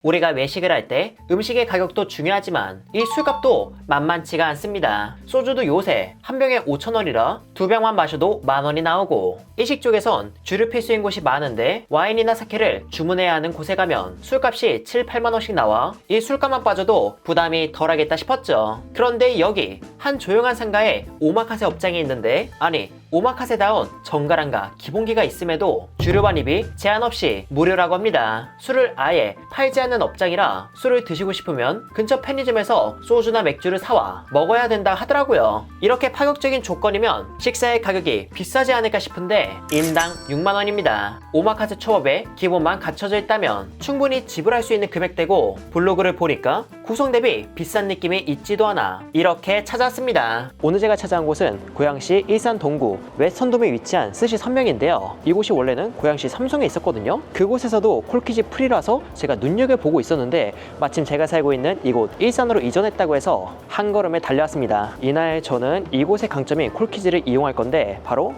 우리가 외식을 할 때 음식의 가격도 중요하지만 이 술값도 만만치가 않습니다. 소주도 요새 한 병에 5,000원이라 두 병만 마셔도 만원이 나오고, 일식 쪽에선 줄을 필수인 곳이 많은데 와인이나 사케를 주문해야 하는 곳에 가면 술값이 7, 8만원씩 나와 이 술값만 빠져도 부담이 덜하겠다 싶었죠. 그런데 여기 한 조용한 상가에 오마카세 업장이 있는데, 아니 오마카세다운 정갈한가 기본기가 있음에도 주류 반입이 제한 없이 무료라고 합니다. 술을 아예 팔지 않는 업장이라 술을 드시고 싶으면 근처 편의점에서 소주나 맥주를 사와 먹어야 된다 하더라고요. 이렇게 파격적인 조건이면 식사의 가격이 비싸지 않을까 싶은데 인당 6만원입니다. 오마카세 초밥에 기본만 갖춰져 있다면 충분히 지불할 수 있는 금액대고, 블로그를 보니까 구성 대비 비싼 느낌이 있지도 않아 이렇게 찾아왔습니다. 오늘 제가 찾아온 곳은 고양시 일산 동구 웨스턴돔에 위치한 스시 선명인데요. 이곳이 원래는 고양시 삼성에 있었거든요. 그곳에서도 콜키지 프리라서 제가 눈여겨보고 있었는데 마침 제가 살고 있는 이곳 일산으로 이전했다고 해서 한 걸음에 달려왔습니다. 이날 저는 이곳의 강점인 콜키지를 이용할 건데, 바로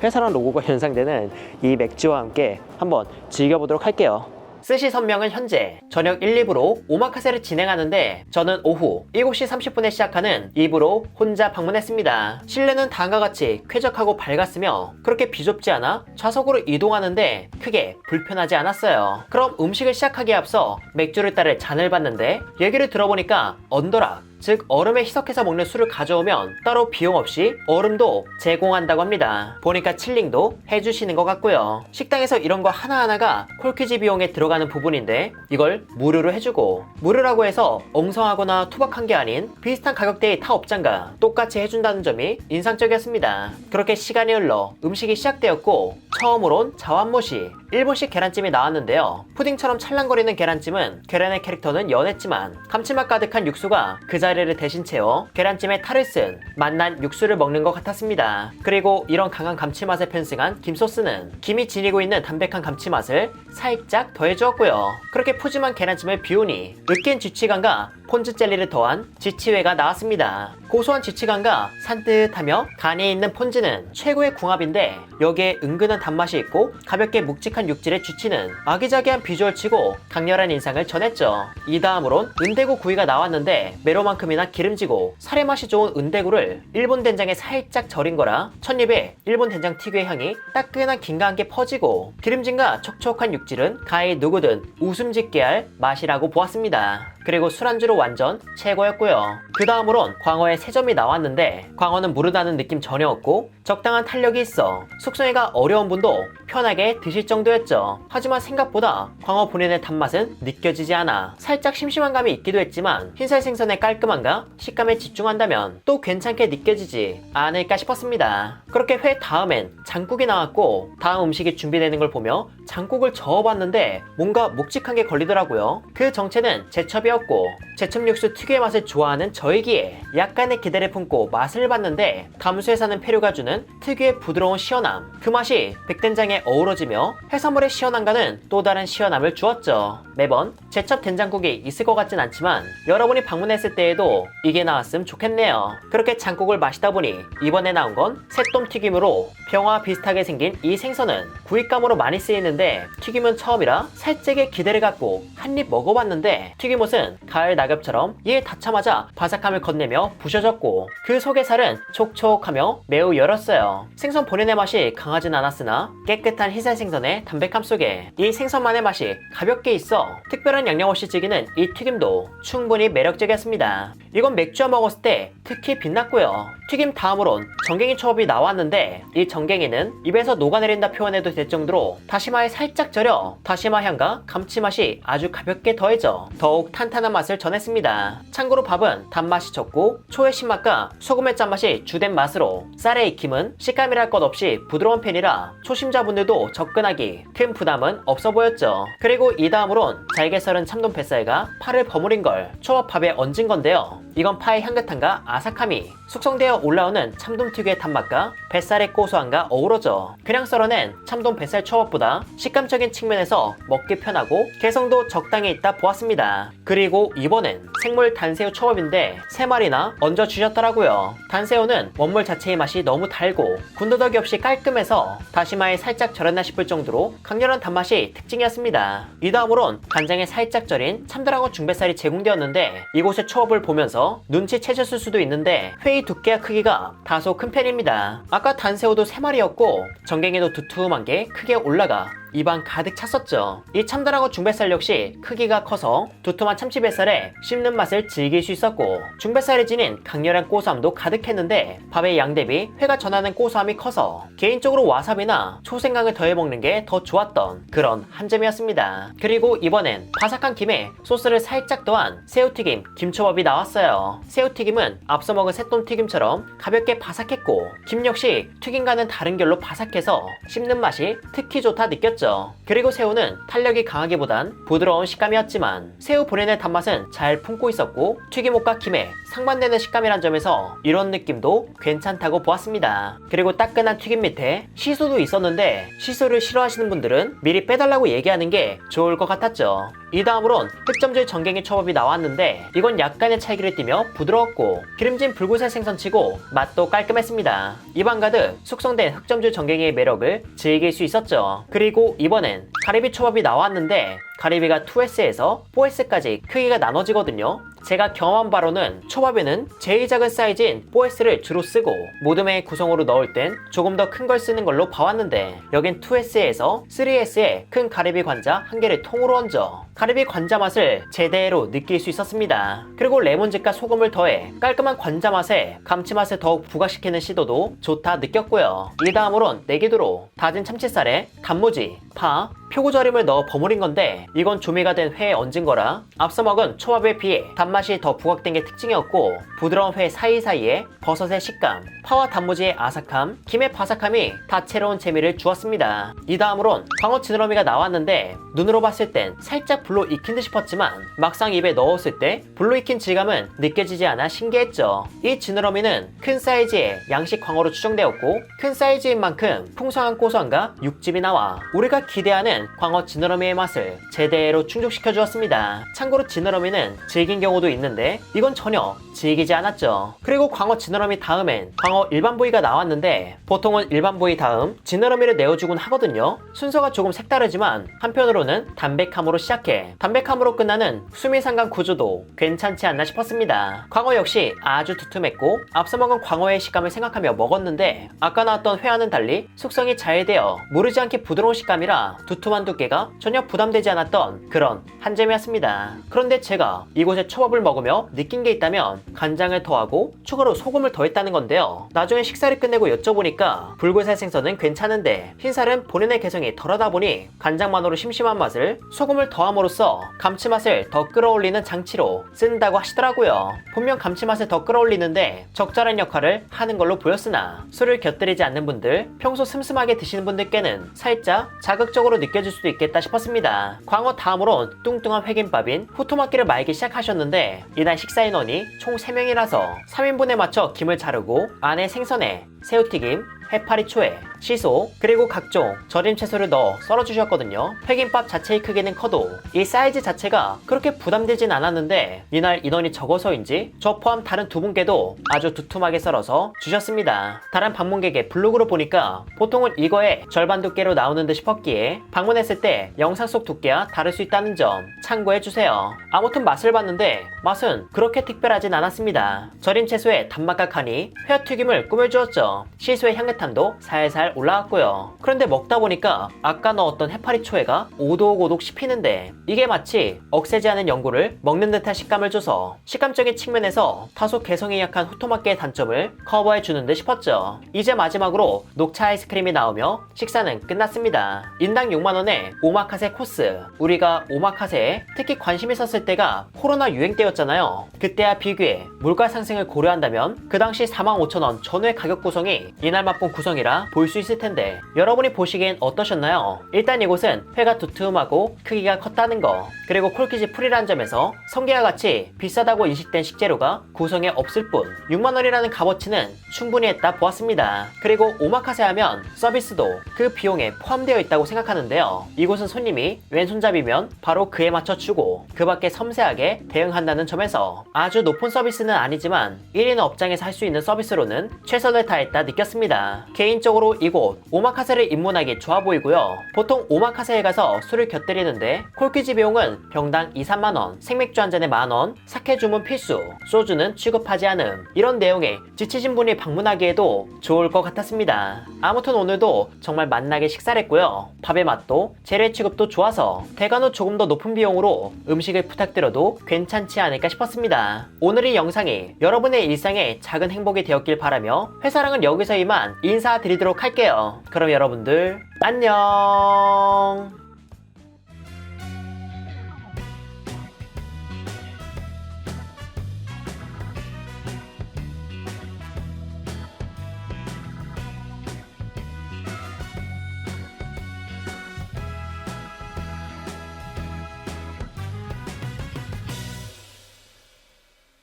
회사랑 로고가 연상되는 이 맥주와 함께 한번 즐겨보도록 할게요. 스시 선명은 현재 저녁 1, 2부로 오마카세를 진행하는데, 저는 오후 7시 30분에 시작하는 2부로 혼자 방문했습니다. 실내는 다음과 같이 쾌적하고 밝았으며 그렇게 비좁지 않아 좌석으로 이동하는데 크게 불편하지 않았어요. 그럼 음식을 시작하기에 앞서 맥주를 따를 잔을 봤는데, 얘기를 들어보니까 언더락, 즉 얼음에 희석해서 먹는 술을 가져오면 따로 비용 없이 얼음도 제공한다고 합니다. 보니까 칠링도 해주시는 것 같고요. 식당에서 이런 거 하나하나가 콜키지 비용에 들어가는 부분인데 이걸 무료로 해주고, 무료라고 해서 엉성하거나 투박한 게 아닌 비슷한 가격대의 타 업장과 똑같이 해준다는 점이 인상적이었습니다. 그렇게 시간이 흘러 음식이 시작되었고, 처음으론 자완모시 일본식 계란찜이 나왔는데요. 푸딩처럼 찰랑거리는 계란찜은 계란의 캐릭터는 연했지만 감칠맛 가득한 육수가 그 자리를 대신 채워 계란찜에 탈을 쓴 맛난 육수를 먹는 것 같았습니다. 그리고 이런 강한 감칠맛에 편승한 김소스는 김이 지니고 있는 담백한 감칠맛을 살짝 더해주었고요. 그렇게 푸짐한 계란찜을 비우니 으깬 쥐치감과 폰즈 젤리를 더한 쥐치회가 나왔습니다. 고소한 쥐치감과 산뜻하며 간이 있는 폰즈는 최고의 궁합인데, 여기에 은근한 단맛이 있고 가볍게 묵직한 육질의 쥐치는 아기자기한 비주얼치고 강렬한 인상을 전했죠. 이 다음으론 은대구 구이가 나왔는데, 메로만큼이나 기름지고 살의 맛이 좋은 은대구를 일본 된장에 살짝 절인 거라 첫입에 일본 된장 특유의 향이 따끈한 김과 함께 퍼지고, 기름진과 촉촉한 육질은 가히 누구든 웃음 짓게 할 맛이라고 보았습니다. 그리고 술안주로 완전 최고였고요. 그 다음으론 광어의 세점이 나왔는데, 광어는 무르다는 느낌 전혀 없고 적당한 탄력이 있어 숙성이가 어려운 분도 편하게 드실 정도였죠. 하지만 생각보다 광어 본연의 단맛은 느껴지지 않아 살짝 심심한 감이 있기도 했지만, 흰살 생선의 깔끔함과 식감에 집중한다면 또 괜찮게 느껴지지 않을까 싶었습니다. 그렇게 회 다음엔 장국이 나왔고, 다음 음식이 준비되는 걸 보며 장국을 저어봤는데 뭔가 묵직한 게 걸리더라고요. 그 정체는 제첩이었고, 제첩 육수 특유의 맛을 좋아하는 저이기에 약간의 기대를 품고 맛을 봤는데, 담수에 사는 페류가 주는 특유의 부드러운 시원함, 그 맛이 백된장에 어우러지며 해산물의 시원함과는 또 다른 시원함을 주었죠. 매번 제첩 된장국이 있을 것 같진 않지만 여러분이 방문했을 때에도 이게 나왔으면 좋겠네요. 그렇게 장국을 마시다 보니 이번에 나온 건 새똥튀김으로, 병어와 비슷하게 생긴 이 생선은 구잇감으로 많이 쓰이는데 튀김은 처음이라 살짝의 기대를 갖고 한입 먹어봤는데, 튀김옷은 가을 낙엽처럼 이에 닿자마자 바삭함을 건네며 부셔졌고, 그 속의 살은 촉촉하며 매우 열었어요. 생선 본연의 맛이 강하진 않았으나 깨끗한 흰살 생선의 담백함 속에 이 생선만의 맛이 가볍게 있어 특별한 양념 없이 즐기는 이 튀김도 충분히 매력적이었습니다. 이건 맥주와 먹었을 때 특히 빛났고요. 튀김 다음으론 정갱이 초밥이 나왔는데, 이 정갱이는 입에서 녹아내린다 표현해도 될 정도로 다시마에 살짝 절여 다시마 향과 감칠맛이 아주 가볍게 더해져 더욱 탄탄한 맛을 전했습니다. 참고로 밥은 단맛이 적고 초의 신맛과 소금의 짠맛이 주된 맛으로, 쌀의 익힘은 식감이랄 것 없이 부드러운 편이라 초심자분들도 접근하기 큰 부담은 없어 보였죠. 그리고 이 다음으론 잘게 썰은 참돔 뱃살과 파를 버무린 걸 초밥밥에 얹은 건데요. 이건 파의 향긋함과 아삭함이 숙성되어 올라오는 참돔 특유의 단맛과 뱃살의 고소함과 어우러져 그냥 썰어낸 참돔 뱃살 초밥보다 식감적인 측면에서 먹기 편하고 개성도 적당히 있다 보았습니다. 그리고 이번엔 생물 단새우 초밥인데 3마리나 얹어 주셨더라고요. 단새우는 원물 자체의 맛이 너무 달고 군더더기 없이 깔끔해서 다시마에 살짝 절였나 싶을 정도로 강렬한 단맛이 특징이었습니다. 이 다음으론 간장에 살짝 절인 참드라곤 중뱃살이 제공되었는데 이곳의 초밥을 보면서 눈치채셨을 수도 있는데 회의 두께와 크기가 다소 큰 편입니다. 아까 단새우도 3마리였고 전갱이도 두툼한 게 크게 올라가 입안 가득 찼었죠. 이 참드라곤 중뱃살 역시 크기가 커서 두툼한 참치뱃살에 씹는 맛을 즐길 수 있었고 중뱃살이 지닌 강렬한 고소함도 가득했는데 밥의 양 대비 회가 전하는 고소함이 커서 개인적으로 와사비나 초생강을 더해 먹는 게 더 좋았던 그런 한 점이었습니다. 그리고 이번엔 바삭한 김에 소스를 살짝 더한 새우튀김 김초밥이 나왔어요. 새우튀김은 앞서 먹은 새똥튀김처럼 가볍게 바삭했고 김 역시 튀김과는 다른 결로 바삭해서 씹는 맛이 특히 좋다 느꼈죠. 그리고 새우는 탄력이 강하기보단 부드러운 식감이었지만 새우 본연의 단맛은 잘 품고 있었고 튀김옷과 김에 상반되는 식감이란 점에서 이런 느낌도 괜찮다고 보았습니다. 그리고 따끈한 튀김 밑에 시소도 있었는데 시소를 싫어하시는 분들은 미리 빼달라고 얘기하는 게 좋을 것 같았죠. 이 다음으론 흑점질 전갱이 초밥이 나왔는데 이건 약간의 찰기를 띠며 부드러웠고 기름진 불구살 생선치고 맛도 깔끔했습니다. 입안 가득 숙성된 흑점질 전갱이의 매력을 즐길 수 있었죠. 그리고 이번엔 가리비 초밥이 나왔는데 가리비가 2S에서 4S까지 크기가 나눠지거든요. 제가 경험한 바로는 초밥에는 제일 작은 사이즈인 4S를 주로 쓰고 모듬의 구성으로 넣을 땐 조금 더 큰 걸 쓰는 걸로 봐왔는데 여긴 2S에서 3S에 큰 가리비 관자 1개를 통으로 얹어 가리비 관자 맛을 제대로 느낄 수 있었습니다. 그리고 레몬즙과 소금을 더해 깔끔한 관자 맛에 감칠맛을 더욱 부각시키는 시도도 좋다 느꼈고요. 이 다음으론 내기도로 다진 참치살에 단무지, 파, 표고절임을 넣어 버무린 건데 이건 조미가 된 회에 얹은 거라 앞서 먹은 초밥에 비해 단맛이 더 부각된 게 특징이었고 부드러운 회 사이사이에 버섯의 식감, 파와 단무지의 아삭함, 김의 바삭함이 다채로운 재미를 주었습니다. 이 다음으론 광어 지느러미가 나왔는데 눈으로 봤을 땐 살짝 불로 익힌 듯 싶었지만 막상 입에 넣었을 때 불로 익힌 질감은 느껴지지 않아 신기했죠. 이 지느러미는 큰 사이즈의 양식 광어로 추정되었고 큰 사이즈인 만큼 풍성한 고소함과 육즙이 나와 우리가 기대하는 광어 지느러미의 맛을 제대로 충족시켜 주었습니다. 참고로 지느러미는 질긴 경우도 있는데 이건 전혀 질기지 않았죠. 그리고 광어 지느러미 다음엔 광어 일반 부위가 나왔는데 보통은 일반 부위 다음 지느러미를 내어주곤 하거든요. 순서가 조금 색다르지만 한편으로는 담백함으로 시작해 담백함으로 끝나는 수미상관 구조도 괜찮지 않나 싶었습니다. 광어 역시 아주 두툼했고 앞서 먹은 광어의 식감을 생각하며 먹었는데 아까 나왔던 회와는 달리 숙성이 잘 되어 무르지 않게 부드러운 식감이라 두툼한 두께가 전혀 부담되지 않았던 그런 한 점이었습니다. 그런데 제가 이곳에 초밥을 먹으며 느낀 게 있다면 간장을 더하고 추가로 소금을 더했다는 건데요. 나중에 식사를 끝내고 여쭤보니까 붉은살 생선은 괜찮은데 흰살은 본연의 개성이 덜하다 보니 간장만으로 심심한 맛을 소금을 더함으로써 감칠맛을 더 끌어올리는 장치로 쓴다고 하시더라고요. 분명 감칠맛을 더 끌어올리는데 적절한 역할을 하는 걸로 보였으나 술을 곁들이지 않는 분들, 평소 슴슴하게 드시는 분들께는 살짝 자극적으로 느껴질 수도 있겠다 싶었습니다. 광어 다음으론 뚱뚱한 회김밥인 후토마키를 말기 시작하셨는데 이날 식사 인원이 총 3명이라서 3인분에 맞춰 김을 자르고 안에 생선에 새우튀김, 해파리초에, 시소, 그리고 각종 절임 채소를 넣어 썰어주셨거든요. 회김밥 자체의 크기는 커도 이 사이즈 자체가 그렇게 부담되진 않았는데 이날 인원이 적어서인지 저 포함 다른 두 분께도 아주 두툼하게 썰어서 주셨습니다. 다른 방문객의 블로그로 보니까 보통은 이거의 절반 두께로 나오는 듯 싶었기에 방문했을 때 영상 속 두께와 다를 수 있다는 점 참고해주세요. 아무튼 맛을 봤는데 맛은 그렇게 특별하진 않았습니다. 절임 채소의 단맛과 간이 회화튀김을 꾸며주었죠. 시소의 향긋함도 살살 올라왔고요. 그런데 먹다 보니까 아까 넣었던 해파리초회가 오독오독 씹히는데 이게 마치 억세지 않은 연고를 먹는 듯한 식감을 줘서 식감적인 측면에서 다소 개성이 약한 후토마키의 단점을 커버해주는 듯 싶었죠. 이제 마지막으로 녹차 아이스크림이 나오며 식사는 끝났습니다. 인당 6만원에 오마카세 코스. 우리가 오마카세에 특히 관심 있었을 때가 코로나 유행 때였잖아요. 그때와 비교해 물가 상승을 고려한다면 그 당시 45,000원 전후의 가격 구성이 이날 맛본 조금 구성이라 볼 수 있을 텐데 여러분이 보시기엔 어떠셨나요? 일단 이곳은 회가 두툼하고 크기가 컸다는 거, 그리고 콜키지 풀이라는 점에서 성게와 같이 비싸다고 인식된 식재료가 구성에 없을 뿐 6만원이라는 값어치는 충분히 했다 보았습니다. 그리고 오마카세 하면 서비스도 그 비용에 포함되어 있다고 생각하는데요. 이곳은 손님이 왼손잡이면 바로 그에 맞춰 주고 그 밖에 섬세하게 대응한다는 점에서 아주 높은 서비스는 아니지만 1인 업장에서 할 수 있는 서비스로는 최선을 다했다 느꼈습니다. 개인적으로 이곳 오마카세를 입문하기 좋아 보이고요. 보통 오마카세에 가서 술을 곁들이는데 콜키지 비용은 병당 2~3만원, 생맥주 한 잔에 만원, 사케 주문 필수, 소주는 취급하지 않음, 이런 내용에 지치신 분이 방문하기에도 좋을 것 같았습니다. 아무튼 오늘도 정말 맛나게 식사를 했고요. 밥의 맛도 재래 취급도 좋아서 대관 후 조금 더 높은 비용으로 음식을 부탁드려도 괜찮지 않을까 싶었습니다. 오늘 이 영상이 여러분의 일상에 작은 행복이 되었길 바라며 회사랑은 여기서 이만 인사드리도록 할게요. 그럼 여러분들 안녕.